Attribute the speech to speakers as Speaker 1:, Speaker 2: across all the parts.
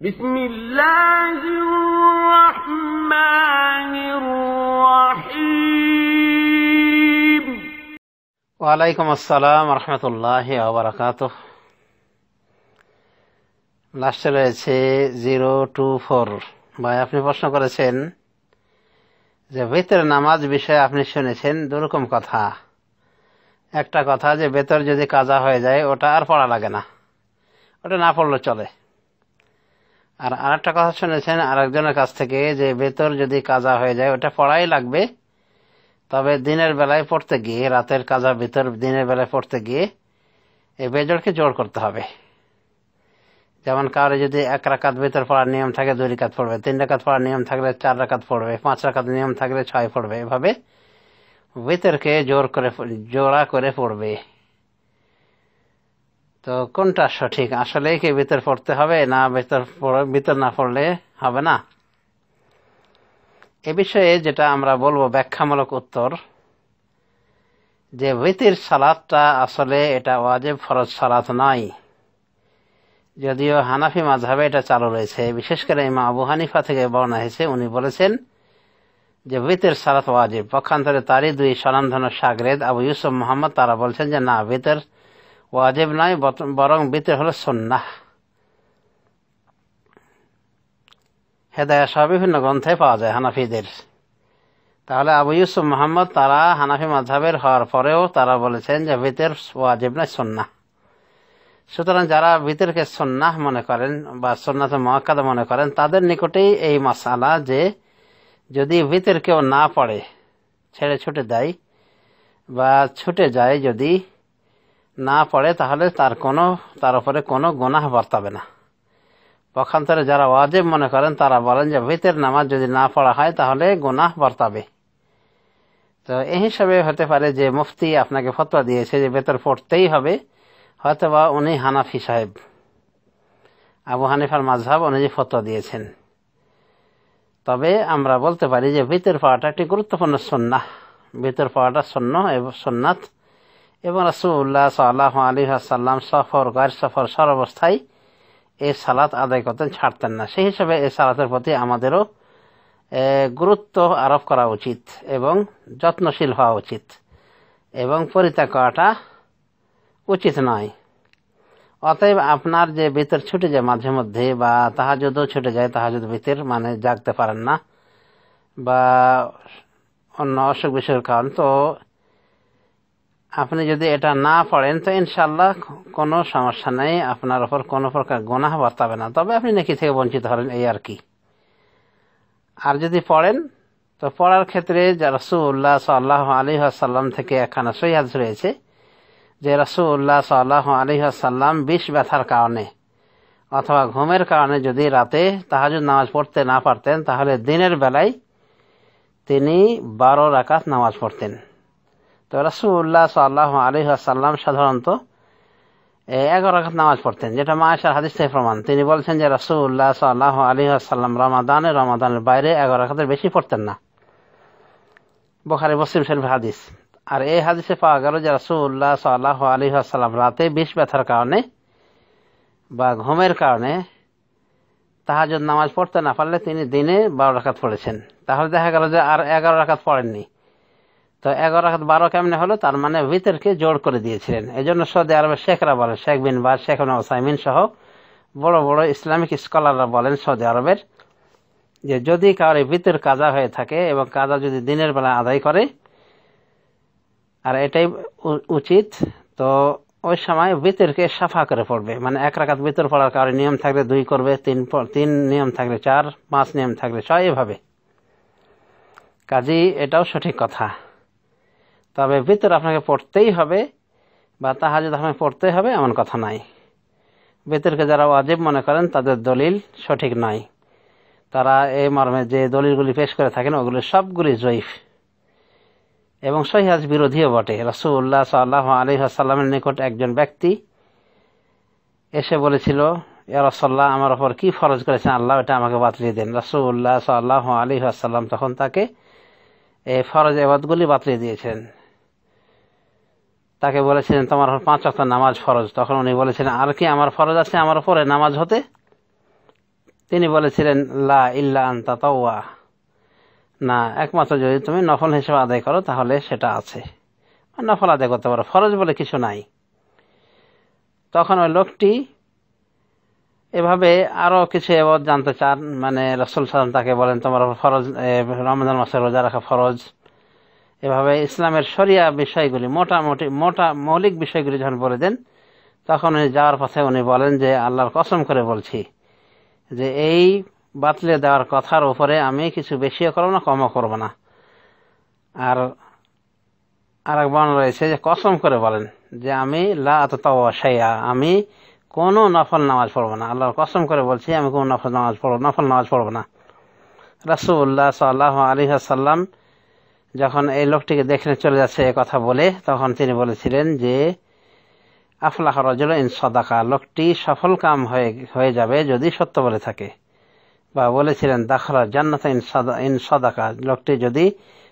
Speaker 1: بسم الله الرحمن الرحيم
Speaker 2: ওয়ালাইকুম আসসালাম রহমতুল্লাহি ওয়া বারাকাতুহু। লাস্টে রয়েছে 024। ভাই, আপনি প্রশ্ন করেছেন যে বেতর নামাজ বিষয়ে আপনি শুনেছেন দুরকম কথা। একটা কথা যে বেতর যদি কাজা হয়ে যায় ওটা আর পড়া লাগে না, ওটা না পড়লে চলে। আর আরেকটা কথা শুনেছেন আরেকজনের কাছ থেকে যে বেতর যদি কাজা হয়ে যায় ওটা পড়াই লাগবে, তবে দিনের বেলায় পড়তে গিয়ে, রাতের কাজা বেতর দিনের বেলায় পড়তে গিয়ে এই বেজোড়কে জোর করতে হবে। যেমন কারো যদি 1 রাকাত বেতর পড়ার নিয়ম থাকে 2 রাকাত পড়বে, 3 রাকাত পড়ার নিয়ম থাকলে 4 রাকাত পড়বে, 5 রাকাত নিয়ম থাকলে 6 পড়বে। এভাবে বেতরকে জোড়া করে পড়বে। তো কোনটা সঠিক? আসলে কি বেতর পড়তে হবে না বেতর না পড়লে হবে না? এ বিষয়ে যেটা আমরা বলবো ব্যাখ্যামূলক উত্তর, যে বিতির সালাতটা আসলে এটা ওয়াজিব ফরজ সালাত নয়। যদিও হানাফি মাযহাবে এটা চালু রয়েছে, বিশেষ করে ইমাম আবু হানিফা থেকে বর্ণনা হয়েছে, উনি বলেছেন যে বিতির সালাত ওয়াজিব। পক্ষান্তরে তারই 2 স্বনামধন্য শাগরেদ আবু ইউসুফ মুহাম্মদ তারা বলছেন যে না, বিতির ওয়াজিব নয়, বরং বিতির হলো সুন্নাহ। হেদায়া সহ বিভিন্ন গ্রন্থে পাওয়া যায় হানাফিদের। তাহলে আবু ইউসুফ মুহাম্মদ তারা হানাফি মাযহাবের হওয়ার পরেও তারা বলেছেন যে বিতির ওয়াজিব নয়, সুন্নাহ। সুতরাং যারা বিতিরকে সুন্নাহ মনে করেন বা সুন্নাতে মুআক্কাদা মনে করেন, তাদের নিকটেই এই মাসআলা যে যদি বিতির কেউ না পড়ে, ছুটে দেয় বা ছুটে যায়, যদি না পড়ে তাহলে তার উপরে কোনো গুনাহ বর্তাবে না। পক্ষান্তরে যারা ওয়াজিব মনে করেন তারা বলেন যে বিতির নামাজ যদি না পড়া হয় তাহলে গুনাহ বর্তাবে। তো এই হিসাবে হতে পারে যে মুফতি আপনাকে ফতোয়া দিয়েছে যে বিতির পড়তেই হবে, হয়তোবা উনি হানাফি সাহেব, আবু হানিফার মাযহাব অনুযায়ী ফতোয়া দিয়েছেন। তবে আমরা বলতে পারি যে বিতির পড়াটা একটি গুরুত্বপূর্ণ সুন্নাহ। বিতির পড়াটা সুন্নাত, এবং রাসূলুল্লাহ সাল্লাল্লাহু আলাইহি ওয়াসাল্লাম সফর গায়র সফর সর্বাবস্থায় এই সালাত আদায় করতেন, ছাড়তেন না। সেই হিসাবে এই সালাতের প্রতি আমাদেরও গুরুত্ব আরোপ করা উচিত এবং যত্নশীল হওয়া উচিত, এবং পরিত্যাগ করাটা উচিত নয়। অতএব আপনার যে বিতর ছুটে যায় মাঝে মধ্যে, বা তাহাজ্জুদও ছুটে যায়, তাহাজ্জুদ বিতর মানে জাগতে পারেন না বা অন্য অসুখ বিসুখের কারণ, তো আপনি যদি এটা না পড়েন তো ইনশাআল্লাহ কোনো সমস্যা নেই, আপনার উপর কোনো প্রকার গুনাহ বর্তাবে না। তবে আপনি নেকি থেকে বঞ্চিত হলেন, এই আর কি। আর যদি পড়েন তো পড়ার ক্ষেত্রে রাসূলুল্লাহ সাল্লাল্লাহু আলাইহি ওয়াসাল্লাম থেকে একখানা সহিহ হাদিস রয়েছে যে রাসূলুল্লাহ সাল্লাল্লাহু আলাইহি ওয়াসাল্লাম বিষ ব্যথার কারণে অথবা ঘুমের কারণে যদি রাতে তাহাজ্জুদ নামাজ পড়তে না পারতেন, তাহলে দিনের বেলায় তিনি 12 রাকাত নামাজ পড়তেন। তো রাসূলুল্লাহ সাল্লাল্লাহু আলাইহি ওয়াসাল্লাম সাধারণত 11 রাকাত নামাজ পড়তেন, যেটা মা আয়েশার হাদিস থেকে প্রমাণ। তিনি বলছেন যে রাসূলুল্লাহ সাল্লাল্লাহু আলাইহি ওয়াসাল্লাম রমাদানের বাইরে 11 রাকাতের বেশি পড়তেন না। বুখারী মুসলিম শরীফের হাদিস। আর এই হাদিসে পাওয়া গেল যে রাসূলুল্লাহ সাল্লাল্লাহু আলাইহি ওয়াসাল্লাম রাতে বিষ ব্যথার কারণে বা ঘুমের কারণে তাহাজ্জুদ নামাজ পড়তে না পারলে তিনি দিনে 12 রাকাত পড়েছেন। তাহলে দেখা গেল যে আর 11 রাকাত পড়েননি। তো 11 রাকাত 12 কেমনে হলো? তার মানে বিতরকে জোড় করে দিয়েছিলেন। এই জন্য সৌদি আরবের শেখরা বলেন, শেখ বিন বাজ, শেখ উসাইমিন সহ বড় বড় ইসলামিক স্কলাররা বলেন সৌদি আরবের, যে যদি কারো বিতর কাজা হয়ে থাকে এবং কাজা যদি দিনের বেলা আদায় করে, আর এটাই উচিত, তো ওই সময় বিতরকে সাফা করে পড়বে। মানে 1 রাকাত বিতর পড়ার কারণে নিয়ম থাকলে 2 করবে, 3 নিয়ম থাকলে 4, 5 নিয়ম থাকলে 6, এভাবে। কাজী এটাও সঠিক কথা। তবে বিতর আপনাকে পড়তেই হবে বা তাহাজ্জুদ আপনাকে পড়তেই হবে এমন কথা নাই। বিতরকে যারা ওয়াজিব মনে করেন তাদের দলিল সঠিক নয়। তারা এই মর্মে যে দলিলগুলি পেশ করে থাকেন ওগুলি সবগুলি জয়ীফ এবং সহিহ হাদিস বিরোধীও বটে। রাসূলুল্লাহ সাল্লাল্লাহু আলাইহি ওয়াসাল্লামের নিকট একজন ব্যক্তি এসে বলেছিল, ইয়া রাসূলুল্লাহ, আমার উপর কি ফরজ করেছেন আল্লাহ, এটা আমাকে বাতলিয়ে দেন। রাসূলুল্লাহ সাল্লাল্লাহু আলাইহি ওয়াসাল্লাম তখন তাকে এই ফরজ ইবাদতগুলি বাতলিয়ে দিয়েছেন। তাকে বলেছিলেন তোমার 5 ওয়াক্ত নামাজ ফরজ। তখন উনি বলেছিলেন, আর কি আমার ফরজ আছে আমার উপরে নামাজ হতে? তিনি বলেছিলেন লা ইল্লা আন তাতাওয়া, না একমাত্র যদি তুমি নফল হিসেবে আদায় করো তাহলে সেটা আছে, নফল আদায় করতে পারো, ফরজ বলে কিছু নাই। তখন ওই লোকটি এভাবে আরো কিছু এবাদত জানতে চান, মানে রাসূল সাল্লাল্লাহু আলাইহি ওয়াসাল্লাম তাকে বলেন তোমার ফরজ রমজান মাসে রোজা রাখা ফরজ, এভাবে ইসলামের শরিয়া বিষয়গুলি মোটা মৌলিক বিষয়গুলি যখন বলে দেন, তখন উনি যাওয়ার পথে উনি বলেন যে আল্লাহর কসম করে বলছি যে এই বাতলে দেওয়ার কথার উপরে আমি কিছু বেশিও করবো না কমও করবো না। আর এক বর্ণনা রয়েছে যে কসম করে বলেন যে আমি লা আতাতাওয়া শাইআ, আমি কোনো নফল নামাজ পড়বো না, আল্লাহর কসম করে বলছি আমি কোনো নফল নামাজ পড়বো না। রাসূলুল্লাহ সাল্লাল্লাহু আলাইহি ওয়াসাল্লাম যখন এই লোকটিকে দেখে চলে যাচ্ছে এ কথা বলে, তখন তিনি বলেছিলেন যে আফলাহ রাজুলুন ইন সাদাকা, লোকটি সফল কাম হয়ে যাবে যদি সত্য বলে থাকে, বা বলেছিলেন দাখালা জান্নাতা ইন সাদাকা, লোকটি যদি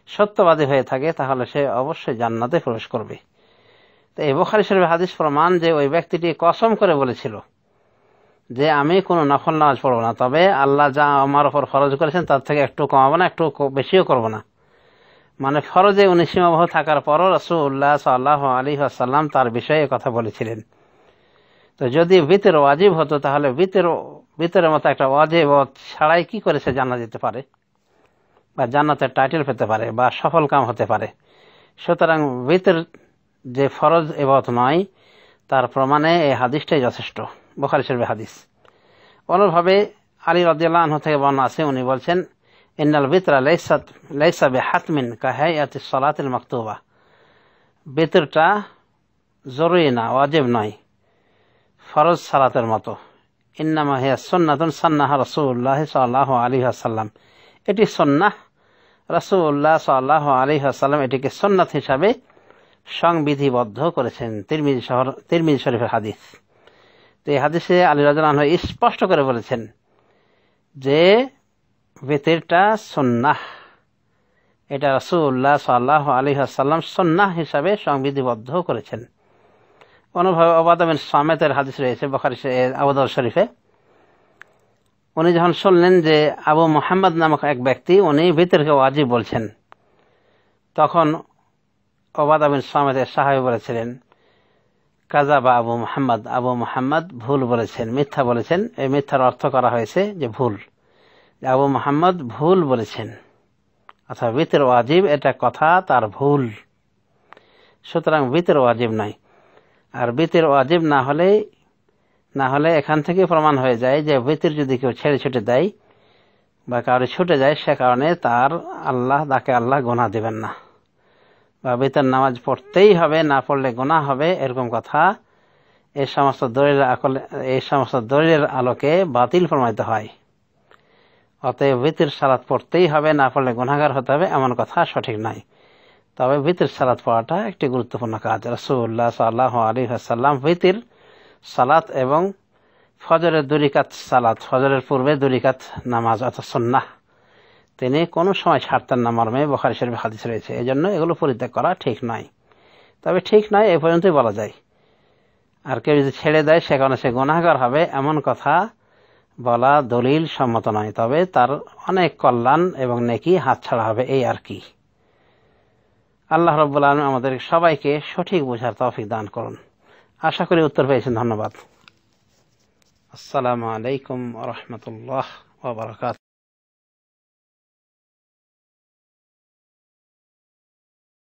Speaker 2: সত্যবাদী হয়ে থাকে তাহলে সে অবশ্যই জান্নাতে প্রবেশ করবে। তো এই বুখারী শরীফের হাদিস প্রমাণ যে ওই ব্যক্তিটি কসম করে বলেছিল যে আমি কোনো নফল নামাজ পড়বো না, তবে আল্লাহ যা আমার উপর ফরজ করেছেন তার থেকে একটু কমাবো না, একটু বেশিও করবো না। মানে ফরজে উনি সীমাবদ্ধ থাকার পরও রাসূলুল্লাহ সাল্লাল্লাহু আলাইহি ওয়াসাল্লাম তার বিষয়ে কথা বলেছিলেন। তো যদি ভিতর ওয়াজিব হতো তাহলে ভিতরের মতো একটা ওয়াজিব ছাড়াই কি করে সে জান্নাত যেতে পারে বা জান্নাতের টাইটেল পেতে পারে বা সফল কাম হতে পারে। সুতরাং ভিতর যে ফরজ ইবাদত নয় তার প্রমাণে এই হাদিসটাই যথেষ্ট, বুখারী শরীফের হাদিস। অনুরূপভাবে আলী রাদিয়াল্লাহু আনহু থেকে বর্ণনা আছে, উনি বলছেন ইন্নাল বিতরা লাইসা বিহাতমিন কাহাইয়াতিস সালাতিল মাকতুবা, বিতরটা জরুরি না, ওয়াজিব নয়, ফরজ সালাতের মতো। ইন্নামা হিয়া সুন্নাতুন সান্নাহা রাসূলুল্লাহ সাল্লাল্লাহু আলাইহি ওয়াসাল্লাম, এটি সুন্নাহ, রাসূলুল্লাহ সাল্লাল্লাহু আলাইহি ওয়াসাল্লাম এটিকে সুন্নাত হিসাবে সংবিধিবদ্ধ করেছেন। তিরমিজি শরীফের হাদিস। তো এই হাদিসে আলী রাদিয়াল্লাহু আনহু স্পষ্ট করে বলেছেন যে বিতরটা সুন্নাহ, এটা রাসূলুল্লাহ সাল্লাল্লাহু আলাইহি ওয়াসাল্লাম সুন্নাহ হিসাবে সংবিধিবদ্ধ করেছেন। অনুভাবে উবাদা বিন সামিতের হাদিস রয়েছে বুখারী আবু দাউদ শরীফে। উনি যখন শুনলেন যে আবু মুহাম্মদ নামক এক ব্যক্তি উনি বিতরকে ওয়াজিব বলছেন, তখন উবাদা বিন সামিতের সাহাবী বলেছিলেন কাযাবা আবু মুহাম্মদ ভুল বলেছেন, মিথ্যা বলেছেন। এই মিথ্যার অর্থ করা হয়েছে যে ভুল, আবু মুহাম্মদ ভুল বলেছেন, অথবা বিতর ওয়াজিব এটা কথা তার ভুল। সুতরাং বিতর ওয়াজিব নয়। আর বিতর ওয়াজিব না হলে এখান থেকে প্রমাণ হয়ে যায় যে বিতর যদি কেউ ছেড়ে ছুটে দেয় বা কারো ছুটে যায়, সে কারণে তাকে আল্লাহ গুনাহ দেবেন না, বা বিতর নামাজ পড়তেই হবে, না পড়লে গুনাহ হবে, এরকম কথা এই সমস্ত দলিলের আলোকে বাতিল প্রমাণিত হয়। অতএব বিতর সালাত পড়তেই হবে, না পড়লে গুনাহগার হতে হবে, এমন কথা সঠিক নয়। তবে বিতর সালাত পড়াটা একটি গুরুত্বপূর্ণ কাজ। রাসূলুল্লাহ সাল্লাল্লাহু আলাইহি ওয়াসাল্লাম বিতর সালাত এবং ফজরের 2 রাকাত সালাত, ফজরের পূর্বে 2 রাকাত নামাজ অর্থাৎ সুন্নাহ, তিনি কোনো সময় ছাড়তেন না মর্মে বুখারী শরীফে হাদিস রয়েছে। এই জন্য এগুলো পরিত্যাগ করা ঠিক নয়। তবে ঠিক নয় এই পর্যন্তই বলা যায়। আর কেউ যদি ছেড়ে দেয় সে কারণে সে গুনাহগার হবে, এমন কথা বলা দলিল সম্মত নয়। তবে তার অনেক কল্যাণ এবং নেকি হাতছাড়া হবে, এই আর কি। আল্লাহ রাব্বুল আলামিন আমাদের সবাইকে সঠিক বোঝার তৌফিক দান করুন। আশা করি উত্তর পেয়েছেন। ধন্যবাদ। আসসালামু আলাইকুম ওয়া রাহমাতুল্লাহ ওয়া বারাকাতুহু।